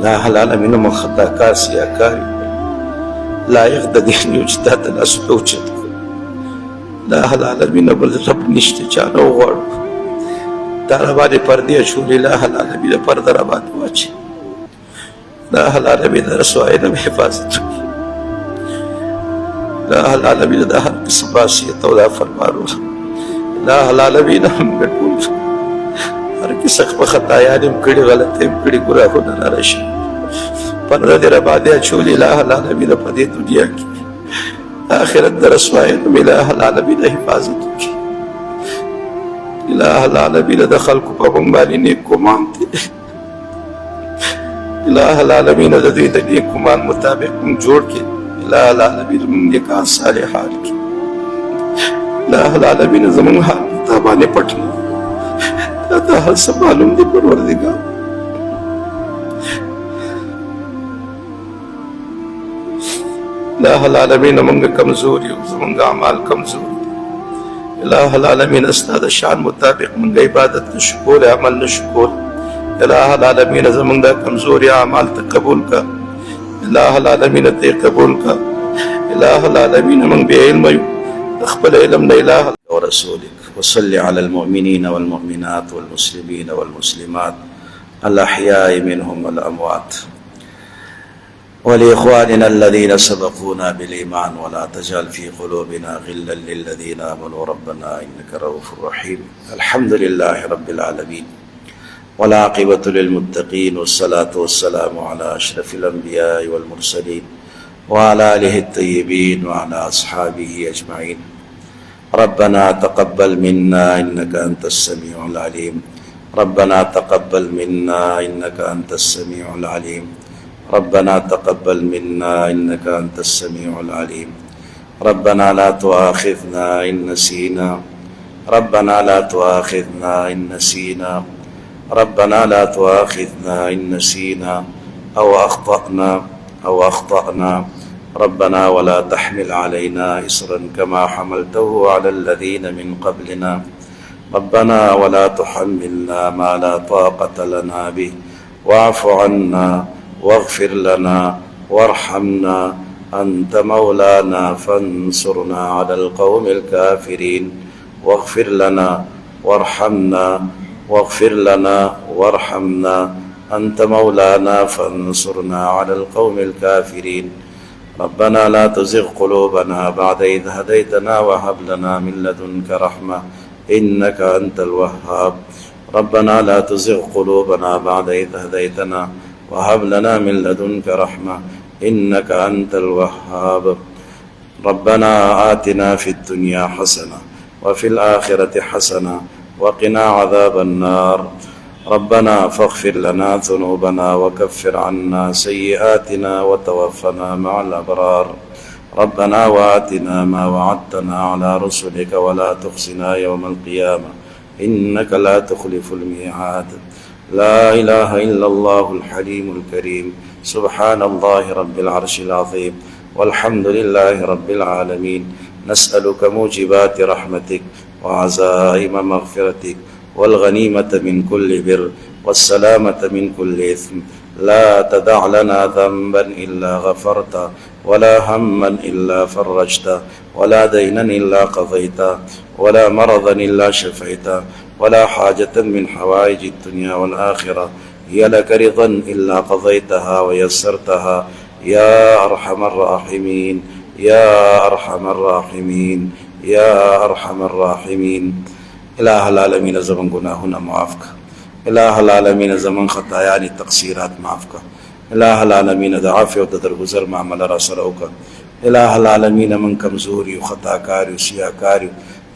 الہ العالمین من خطا کار سیاکاری لایق د دې یو چې تا ته لاسونه اوچت کړو الہ العالمین بل رب نشته چا نه وغواړو تا راباندې پردې اچولې الہ العالمین پرده راباندې واچوي الہ العالمین د رسوایۍ نه مې حفاظت وکړي الہ العالمین د هر قسم معصیت او د فرمانو الہ العالمین موږ ټول هر قسم خطایانې هم کړي غلطۍ هم کړي ګناهونه راراشي پرده دې راباندې اچولې الہ العالمین په دې دنیا کې آخرت د رسوایۍ نه مې الہ العالمین حفاظت وکړي الہ العالمین د خلکو په موږ باندې نیک ګمان دی الہ العالمین د دوی د نیک ګمان مطابق موږ جوړ کړي الہ العالمین موږ نیکان صالحان کړي الہ العالمین زموږ حال تا باندې پټ نه تا ته هر څه معلوم دي پروردګار الہ العالمین موږ کمزور یو زموږ اعمال کمزور دي الہ العالمین ستا د شان مطابق موږ عبادت نشو کولی عمل نشو کولی الہ العالمین زموږ دا کمزوري اعمال ته قبول کا الہ العالمین ته قبول کا الہ العالمین موږ بې علمه یو خپل علم نه الہ ورسولک وصل علی المؤمنین والمؤمنات والمسلمین والمسلمات الاحیاء منهم والاموات ولإخواننا الذين سبقونا بالإيمان ولا تجعل في قلوبنا غلا للذين آمنوا ربنا إنك رؤوف رحيم الحمد لله رب العالمين والعاقبة للمتقين والصلاة والسلام على أشرف الأنبياء والمرسلين وعلى آله الطيبين وعلى أصحابه أجمعين ربنا تقبل منا إنك أنت السميع العليم ربنا تقبل منا إنك أنت السميع العليم ربنا تقبل منا إنك أنت السميع العليم ربنا لا تؤاخذنا إن نسينا ربنا لا تؤاخذنا إن نسينا ربنا لا تؤاخذنا إن نسينا أو أخطأنا ربنا ولا تحمل علينا إصرا كما حملته على الذين من قبلنا ربنا ولا تحملنا ما لا طاقة لنا به واعف عنا واغفر لنا وارحمنا أنت مولانا فانصرنا على القوم الكافرين واغفر لنا وارحمنا واغفر لنا وارحمنا أنت مولانا فانصرنا على القوم الكافرين ربنا لا تزغ قلوبنا بعد إذ هديتنا وهب لنا من لدنك رحمة إنك أنت الوهاب ربنا لا تزغ قلوبنا بعد إذ هديتنا وهب لنا من لدنك رحمة إنك أنت الوهاب ربنا آتنا في الدنيا حسنة وفي الآخرة حسنة وقنا عذاب النار ربنا فاغفر لنا ذنوبنا وكفر عنا سيئاتنا وتوفنا مع الأبرار ربنا وآتنا ما وعدتنا على رسلك ولا تخزنا يوم القيامة إنك لا تخلف الميعاد لا إله إلا الله الحليم الكريم سبحان الله رب العرش العظيم والحمد لله رب العالمين نسألك موجبات رحمتك وعزائم مغفرتك والغنيمة من كل بر والسلامة من كل إثم لا تدع لنا ذنبا إلا غفرته ولا هما إلا فرجته ولا دينا إلا قضيته ولا مرضا إلا شفيته ولا حاجة من حوائج الدنيا والآخرة هي لك رضا إلا قضيتها ويسرتها يا أرحم الراحمين يا أرحم الراحمين يا أرحم الراحمين الہ العالمین زمن گناہنا معاف کا الہ العالمین زمن خطایانی تقصیرات معاف کا الہ العالمین د عافیت و درگزر معاملہ را سرو کا الہ العالمین من کمزوری و خطاکاری و سیاکاری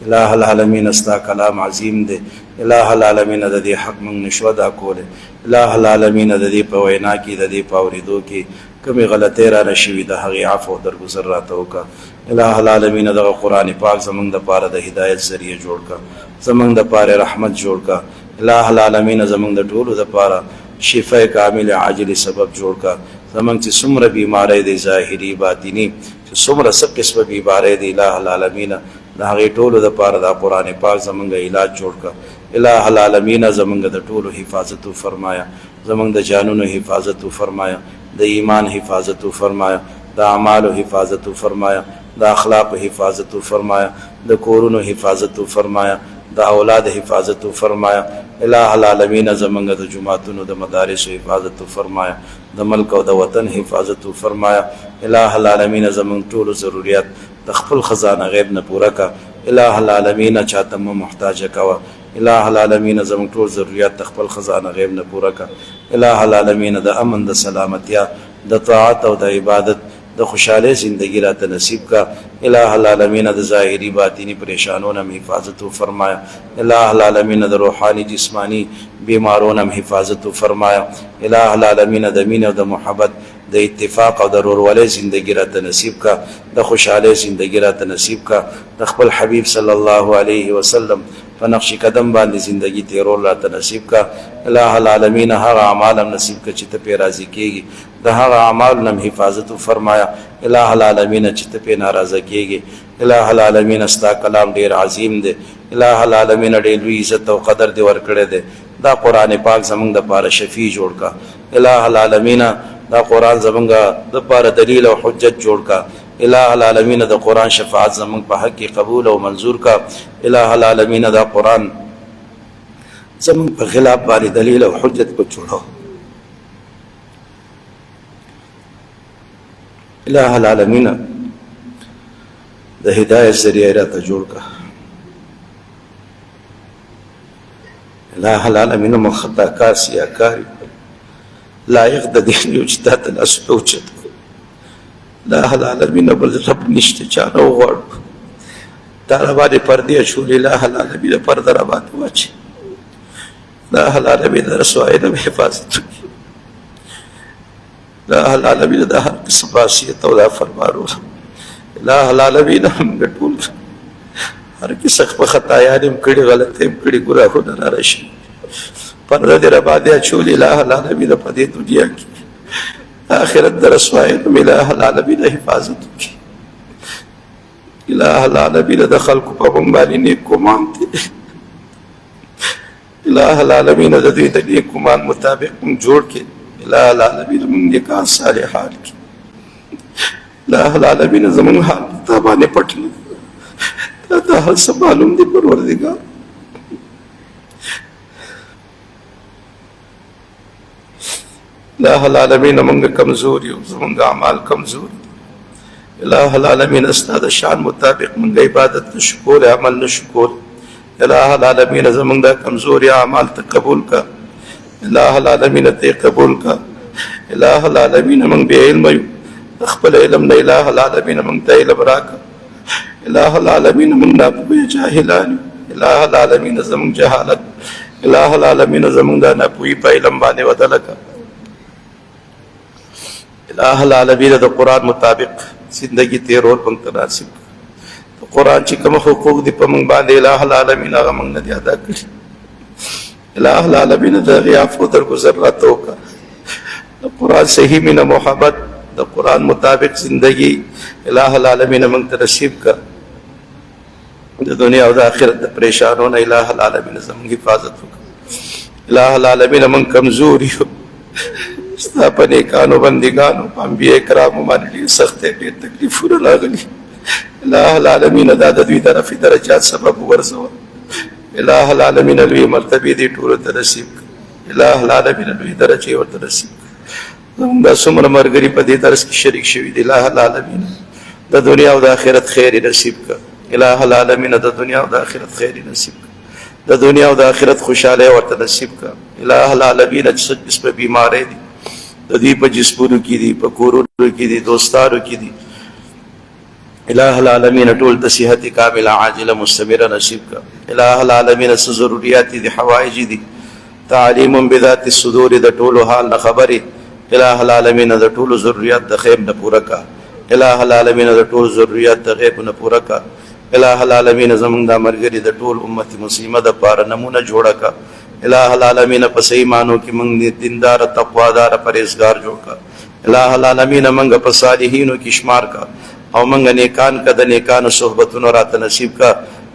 الہ العالمین استا کلام عظیم دے الہ العالمین د دې حق من نشو ادا کوله الہ العالمین د دې په وینا کې د دې په اوریدو کې کمی غلطی را نشوي د هغې عفو او درگذر راته وکړه الہ العالمین دغه قرآن پاک زمونږ دپاره د هدایت ذریعه جوړ کړه زمونږ دپاره رحمت جوړ کړه الہ العالمین زمونږ د ټولو دپاره شفا کامل عاجل سبب جوړ کړه زمونږ چې څومره بیماری دی ظاهري باطني چې څومره څه قسمه بیماری دی الہ العالمین د هغې ټولو دپاره دا قرآن پاک زمونږ علاج جوړ کړه الہ العالمین زمونږ د ټولو حفاظت فرمایا زمونږ د جانونو حفاظت فرمایا، د ایمان حفاظت فرمایا، د اعمالو حفاظت فرمایا، د اخلاق حفاظت فرمایا، د کورونو حفاظت فرمایا، د اولاد حفاظت فرمایا. الہ العالمین زمونږ د جماعتونو د مدارس حفاظت فرمایا، د ملک او د وطن حفاظت فرمایا. الہ العالمین زمونږ ټول ضرورت د خپل خزانه غیب نه پوره کا. الہ العالمین چاته مو محتاج کوا. الہ العالمین زمونږ ټول ضرورت د خپل خزانه غیب نه پوره کا. الہ العالمین د امن، د سلامتیا، د طاعت او د عبادت، د خوشحاله زندگی را ته نصیب کا. الہ العالمین د ظاهری باطینی پریشانونو هم حفاظت فرمایا. الہ العالمین د روحانی جسمانی بیمارونو هم حفاظت فرمایا. الہ العالمین د مین او د محبت، د اتفاق او د ورورولۍ زندگی را ته نصیب کا. د خوشحاله زندگی را ته نصیب کا. د خپل حبیب صلی الله علیه وسلم په نقش قدم باندې زندگی تیرول را ته نصیب کا. الہ العالمین هغه اعمال هم نصیب کا چې ته پې راضي کېږي، د هغه اعمالو هم حفاظت فرمایا. الہ العالمین چې ته پې ناراضه کېږي. الہ العالمین ستا کلام ډیر عظیم دی. الہ العالمین ډېر لوی عزت او قدر دې ورکړی دی. دا قرآن پاک زمونږ دپاره شفیع جوړ کا. الہ العالمین دا قرآن زمونږ دپاره دلیل او حجت جوړ کا. الہ العالمین د قرآن شفاعت زمونږ په حق کې قبول او منظور کا. الہ العالمین دا قرآن زمونږ په خلاف باندې دلیل او حجت کو جوړو. الہ العالمین د هدایت ذریعہ راته جوړ کا. الہ العالمین من خطا کار سیاکار لایق د دین یو چې تا ته لاس اوچت کو. الہ العالمین بل رب نشته چا نه وغواړو. تا را باندې پردې اچولې. الہ العالمین پرده را باندې واچي. الہ العالمین د رسوایۍ نه حفاظت وکړي. الہ العالمین د هر قسم معصیت او دا فرمانو. الہ العالمین موږ ټول هر قسم په خطایانې هم کړي، غلطۍ هم کړي، ګناهونه را راشي، پرده دې را باندې اچولې. الہ العالمین په دې دنیا کې آخرت د رسوایۍ نه الہ العالمین حفاظت وکړي. الہ العالمین د خلکو په موږ باندې نیک ګمان دی. الہ العالمین د دوی د نیک ګمان مطابق موږ جوړ کړي. الہ العالمین موږ نیکان صالحان کړي. الہ العالمین زموږ حال تا باندې پټ نه تا ته هر څه معلوم دي پروردګار. الہ العالمین موږ کمزور یو، زموږ اعمال کمزور دي. الہ العالمین ستا د شان مطابق موږ عبادت نشو کولی، عمل نشو کولی. الہ العالمین زموږ دا کمزوري اعمال ته قبول کا. الہ العالمین ته قبول کا. الہ العالمین موږ بې علمه یو، د خپل علم نه الہ العالمین موږ ته علم راکړه. الہ العالمین موږ ناپوهه جاهلان یو. الہ العالمین زموږ جهالت، الہ العالمین زموږ دا ناپوهي په علم باندې بدله کړه. الہ العالمین د قرآن مطابق زندگی تیرول موږ ته نصیب کړه. د قرآن چې کوم حقوق دي په موږ باندې الہ العالمین هغه موږ نه دي ادا کړي. الہ العالمین د هغې عفو درګذر راته وکړه. د قرآن صحیح مینه محبت، د قرآن مطابق زندگی الہ العالمین موږ ته نصیب کړه. د دنیا او د آخرت د پریشانونو الہ العالمین زموږ حفاظت وکړه. الہ العالمین موږ کمزور یو، ستا په نیکانو بندګانو په انبیاء کرامو باندې ډېر سختۍ ډېر تکلیفونه راغلي. الہ العالمین دا د دوی د رفع درجات سبب وګرځوه. الہ العالمین لوی مرتبې دې ټولو ته نصیب کړه. الہ العالمین لوی درجې ورته نصیب کړه. زموږ دا څومره ملګري په دې درس کې شریک شوي دي، الہ العالمین د دنیا او د آخرت خیر نصیب کړه. الہ العالمین د دنیا او د آخرت خیر نصیب کړه. د دنیا او د آخرت خوشحالی ورته نصیب کړه. الہ العالمین چې څه قسمه بیماری دي د دوی په جسمونو کې دي، په کورونو کې دي، دوستانو کې دي، الہ العالمین ټول ته صحت کامله عاجله مستمره نصیب کړه. الہ العالمین څه ضروریات دي، حوایج دي، تعلیم بذات الصدور د ټولو حال نه خبرې. الہ العالمین د ټولو ضروریات د خیر نه پوره کا. الہ العالمین د ټولو ضروریات د غیب نه پوره کا. الہ العالمین زموږ دا ملګري د ټول امت مسلمه د پاره نمونه جوړه کا. الہ العالمین په صحیح معنو کې موږ دیندار، تقوادار، پرهیزګار جوړ کا. الہ العالمین موږ په صالحینو کې شمار کا او موږ نیکان کا د نیکانو صحبتونو راته نصیب کا.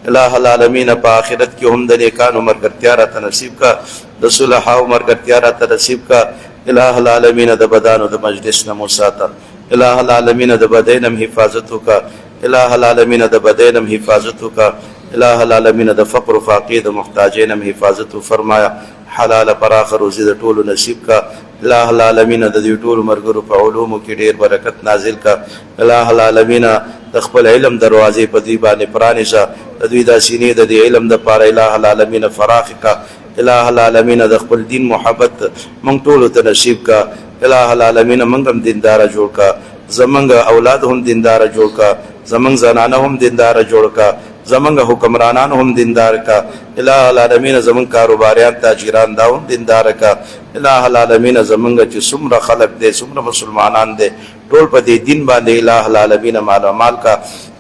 الہ العالمین په آخرت کې هم د نیکانو ملګرتیا راته نصیب کا. د صلح او مرګتیا را ته نصیب کا الہ العالمین د بدن او د مجلس نه مساته الہ العالمین د بدن حفاظت کا الہ العالمین د بدن حفاظت کا الہ العالمین د فقر و فقیر د محتاجین حفاظت فرمایا حلال پراخ روزی د ټولو نصیب کا الہ العالمین د دې ټولو مرګرو په علومو کې ډیر برکت نازل کا الہ العالمین د خپل علم دروازې په دې باندې پرانیزه د دوی د سینې د دې علم د پاره الہ العالمین فراخ کا الہ العالمین د خپل دین محبت مونږ ټولو ته نصیب کا الہ العالمین مونږ هم دیندار جوړ کا زمونږ اولاد هم دیندار جوړ کا زمونږ زنانه هم دیندار جوړ کا زمونږ حکمرانان هم دیندار کا الہ العالمین زمونږ کاروباریان تاجران دا هم دیندار کا الہ العالمین زمونږ چې څومره خلق دي څومره مسلمانان دي ټول په دې دین باندې الہ العالمین مال کا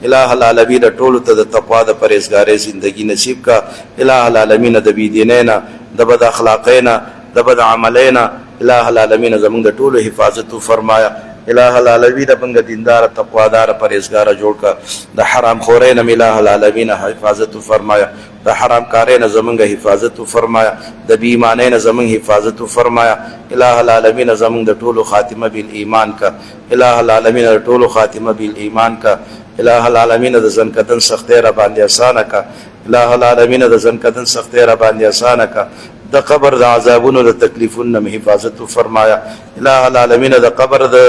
الہ العالمین ټول ته د تقوا د پرهیزګارۍ زندگی نصیب کا الہ العالمین د بی دینینا د بد اخلاقینا د بد عملینا الہ العالمین زمونږ د ټولو حفاظت فرمایا الہ العالمین بنګ دیندار تقوادار پرهیزګار جوړ کا د حرام خورین الہ العالمین حفاظت فرمایا د حرام کارین زمونږ حفاظت فرمایا د بی ایمانین زمونږ حفاظت فرمایا الہ العالمین زمونږ د ټولو خاتمه بالایمان کا الہ العالمین د ټولو خاتمه بالایمان کا الہ العالمین د زنکدن سختۍ را باندې اسانه کا الہ العالمین د زنکدن سختۍ را باندې اسانه کا د قبر د عذابونو د تکلیفونو حفاظت فرمایا الہ العالمین د قبر د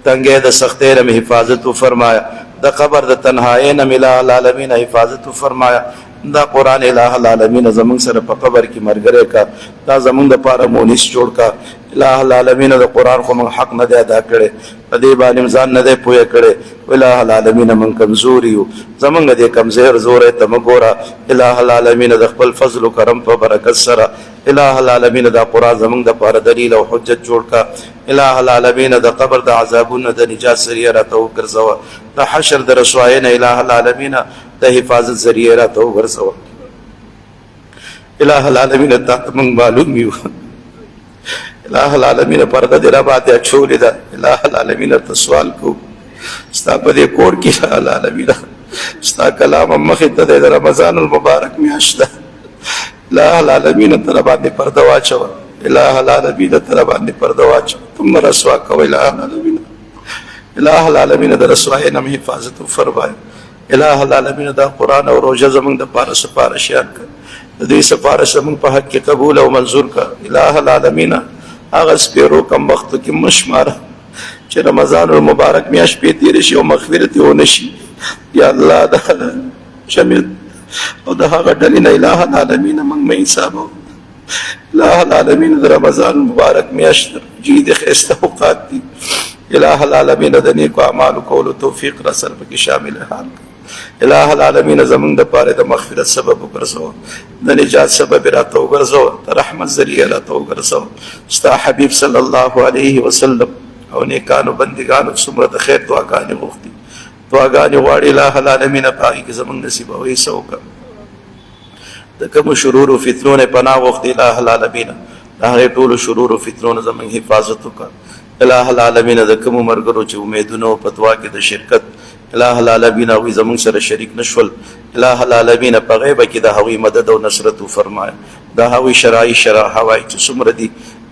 تنګۍ د سختۍ نه حفاظت فرمایا د قبر د تنهایی نه الہ العالمین حفاظت فرمایا دا قرآن الہ العالمین زمونږ سره په قبر کې مرګره کا دا زمونږ د پاره مونیس جوړ کا الہ العالمین د قرآن خو موږ حق نه دی ادا کړی په دې باندې ځان نه دی پوهه کړی الہ العالمین موږ کمزور یو زمونږ د کمزور زور ته مګوره الہ العالمین د خپل فضل او کرم په برکت سره الہ العالمین دا قرآن زمونږ د پاره دلیل او حجت جوړ کا الہ العالمین د قبر د عذابونو د نجات ذریعہ راته وګرځوه د حشر د رسوایی نه الہ العالمین د حفاظت ذریعہ راته وګرځوه الہ العالمین ته موږ معلوم یو الہ العالمین پرده دې را باندې اچولې ده الہ العالمین ته سوال کو ستا په دې کور کې الہ العالمین ستا کلام مخې ته د رمضان المبارک میاشت ده الہ العالمین ته را باندې پرده واچوه الہ العالمین ته را باندې پرده واچوه ثم رسوا کوه الہ العالمین الہ العالمین د رسوایی نه حفاظت فرمایه الہ العالمین دا قرآن او روزه زمونږ د پاره سپارښیان کړه د دې سپارښت زمونږ په حق کې قبول او منظور کړه الہ العالمین هغه سپیرو کم وختو کې مشماره چې رمضان المبارک میاشت پې تېرې شي او مغفرت یې ونه شي یا الله د جمیع او د هغه ډلې نه الہ العالمین موږ مه حسابوه الہ العالمین د رمضان المبارک میاشت جید ښایسته اوقات دي الہ العالمین د نیکو اعمالو کولو توفیق را سره پکې شامل حال الہ العالمین زمونږ د پاره د مغفرت سبب وګرځوه د نجات سبب راته وګرځوه د رحمت ذریعہ راته وګرځوه ستا حبیب صلی الله علیه وسلم او نیکانو بندگانو څومره د خیر دعاګانې غوښتي دعاګانې غواړي الہ العالمین په هغې کې زمونږ نصیبوي څه وکړه د کومو شرور و فتنو نه پناه غوښتي الہ العالمین د هغې ټولو شرور و فتنو نه زمونږ حفاظت وکړه الہ العالمین د کومو ملګرو چې امیدونه په دعا کې د شرکت الہ العالمین هغوی زمونږ سره شریک نشول الہ العالمین په غیبه کې د هغوی مدد او نصرت وفرمایه د هغوی شرعي هوای چې څومره دي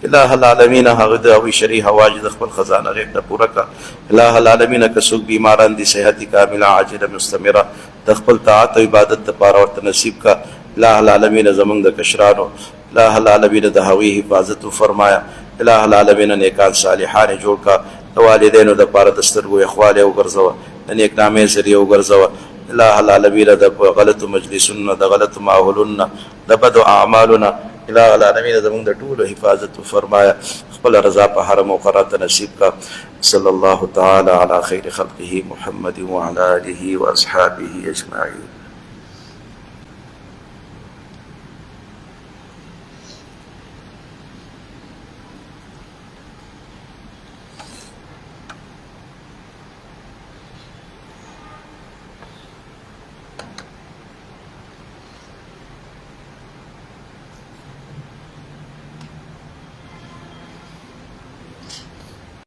الہ العالمین هغه د هغوی شرعي حواج د خپل خزانه غیب نه پوره کړه الہ العالمین که څوک بیماران دي صحت کامله عاجله مستمره د خپل طاعت او عبادت لپاره ورته نصیب کړه الہ العالمین زمونږ د کشرانو الہ العالمین د هغوی حفاظت وفرمایه الہ العالمین نیکان صالحان جوړ کړه د والدینو دپاره د سترګو یخوالی وګرځوه د نیکنامۍ ذریعه وګرځوه الہ العالمین د غلطو مجلسونو د غلطو ماحولونو د بدو اعمالونه الہ العالمین زمونږ د ټولو حفاظت وفرمایه خپل رضا په هره موقع راته نصیب کړه صلی الله تعالی علی خیر خلقه محمد وعلی آله واصحابه اجمعین